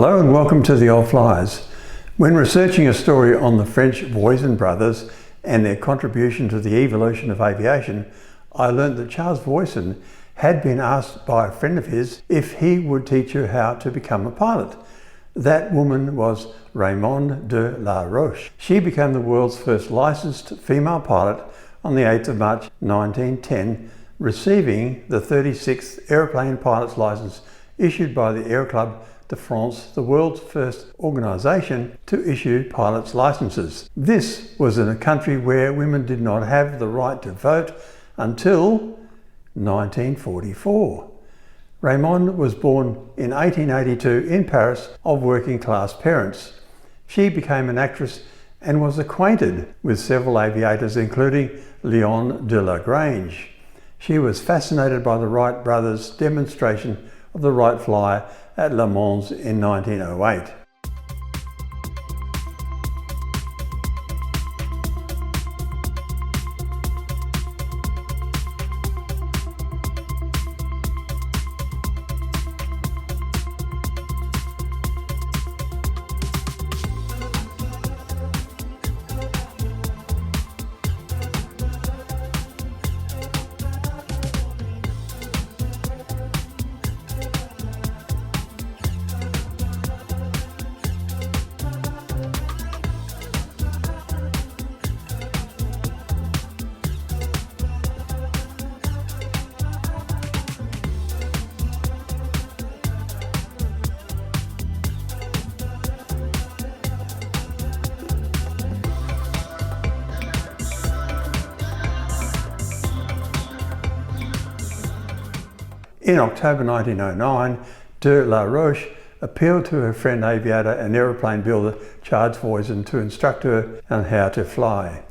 Hello and welcome to the old Fliers. When researching a story on the French Voisin brothers and their contribution to the evolution of aviation, I learned that Charles Voisin had been asked by a friend of his if he would teach her how to become a pilot. That woman was Raymonde de Laroche. She became the world's first licensed female pilot on the 8th of March 1910, receiving the 36th aeroplane pilot's license issued by the Aero Club de France, the world's first organisation to issue pilots' licenses. This was in a country where women did not have the right to vote until 1944. Raymonde was born in 1882 in Paris of working class parents. She became an actress and was acquainted with several aviators, including Raymonde de Laroche. She was fascinated by the Wright brothers' demonstration of the Wright Flyer at Le Mans in 1908. In October 1909, de Laroche appealed to her friend aviator and aeroplane builder Charles Voisin to instruct her on how to fly.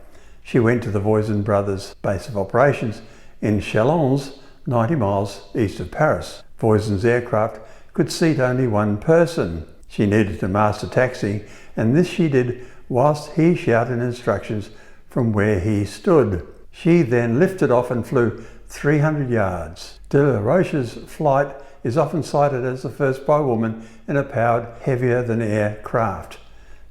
She went to the Voisin brothers' base of operations in Chalons, 90 miles east of Paris. Voisin's aircraft could seat only one person. She needed to master taxiing, and this she did whilst he shouted instructions from where he stood. She then lifted off and flew 300 yards. De Laroche's flight is often cited as the first by woman in a powered, heavier-than-air craft.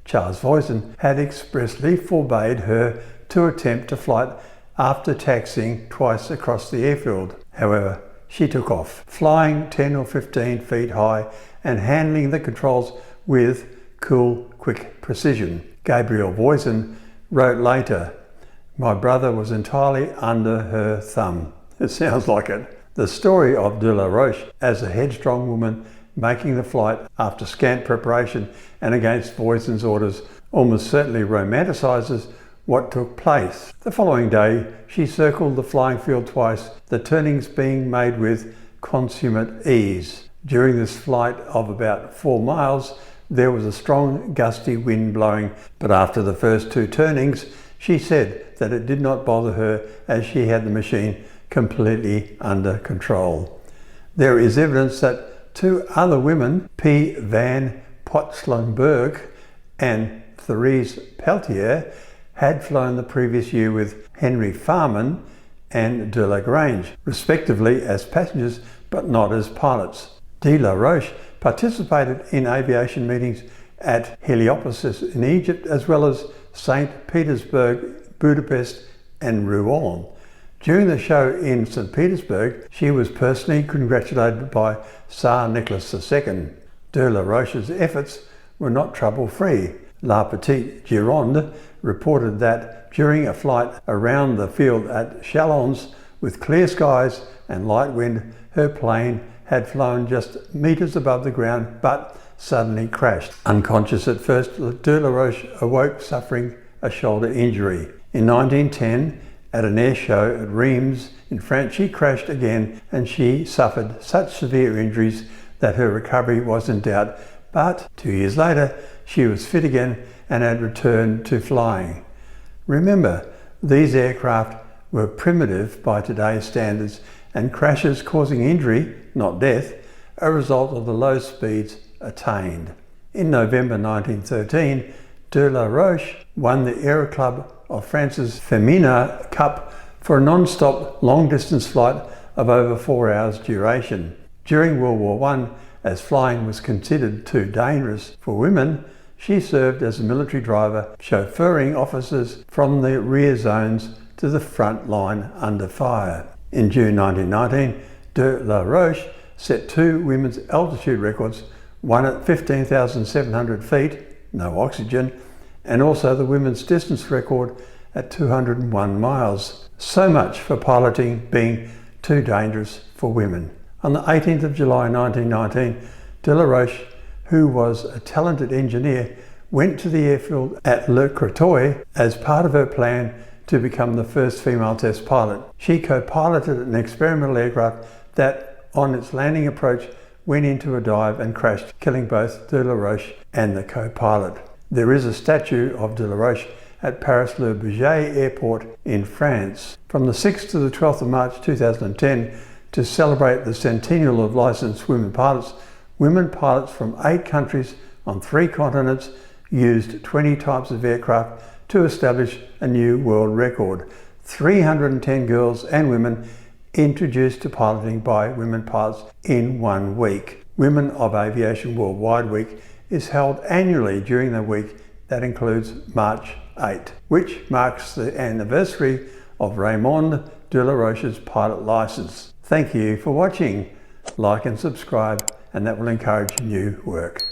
Charles Voisin had expressly forbade her to attempt to flight after taxiing twice across the airfield. However, she took off, flying 10 or 15 feet high and handling the controls with cool, quick precision. Gabriel Voisin wrote later, "My brother was entirely under her thumb." It sounds like it. The story of de Laroche as a headstrong woman making the flight after scant preparation and against Voisin's orders almost certainly romanticises what took place. The following day, she circled the flying field twice, the turnings being made with consummate ease. During this flight of about 4 miles, there was a strong gusty wind blowing, but after the first 2 turnings, she said that it did not bother her as she had the machine completely under control. There is evidence that 2 other women, P. van Potslangenberg and Therese Peltier, had flown the previous year with Henry Farman and de Lagrange, respectively as passengers but not as pilots. De Laroche participated in aviation meetings at Heliopolis in Egypt as well as St. Petersburg, Budapest and Rouen. During the show in St. Petersburg, she was personally congratulated by Tsar Nicholas II. De Laroche's efforts were not trouble-free. La Petite Gironde reported that during a flight around the field at Chalons with clear skies and light wind, her plane had flown just meters above the ground but suddenly crashed. Unconscious at first, de Laroche awoke suffering a shoulder injury. In 1910, at an air show at Reims in France, she crashed again and she suffered such severe injuries that her recovery was in doubt. But 2 years later, she was fit again and had returned to flying. Remember, these aircraft were primitive by today's standards and crashes causing injury, not death, a result of the low speeds attained. In November 1913, de Laroche won the Aero Club of France's Femina Cup for a non-stop long-distance flight of over 4 hours duration. During World War I, as flying was considered too dangerous for women, she served as a military driver, chauffeuring officers from the rear zones to the front line under fire. In June 1919, de Laroche set 2 women's altitude records, one at 15,700 feet, no oxygen, and also the women's distance record at 201 miles. So much for piloting being too dangerous for women. On the 18th of July 1919, de Laroche, who was a talented engineer, went to the airfield at Le Crétoy as part of her plan to become the first female test pilot. She co-piloted an experimental aircraft that, on its landing approach, went into a dive and crashed, killing both de Laroche and the co-pilot. There is a statue of de Laroche at Paris-Le Bourget Airport in France. From the 6th to the 12th of March 2010, to celebrate the centennial of licensed women pilots from 8 countries on 3 continents used 20 types of aircraft to establish a new world record. 310 girls and women introduced to piloting by women pilots in 1 week. Women of Aviation Worldwide Week is held annually during the week that includes March 8, which marks the anniversary of Raymonde de Laroche's pilot license. Thank you for watching. Like and subscribe, and that will encourage new work.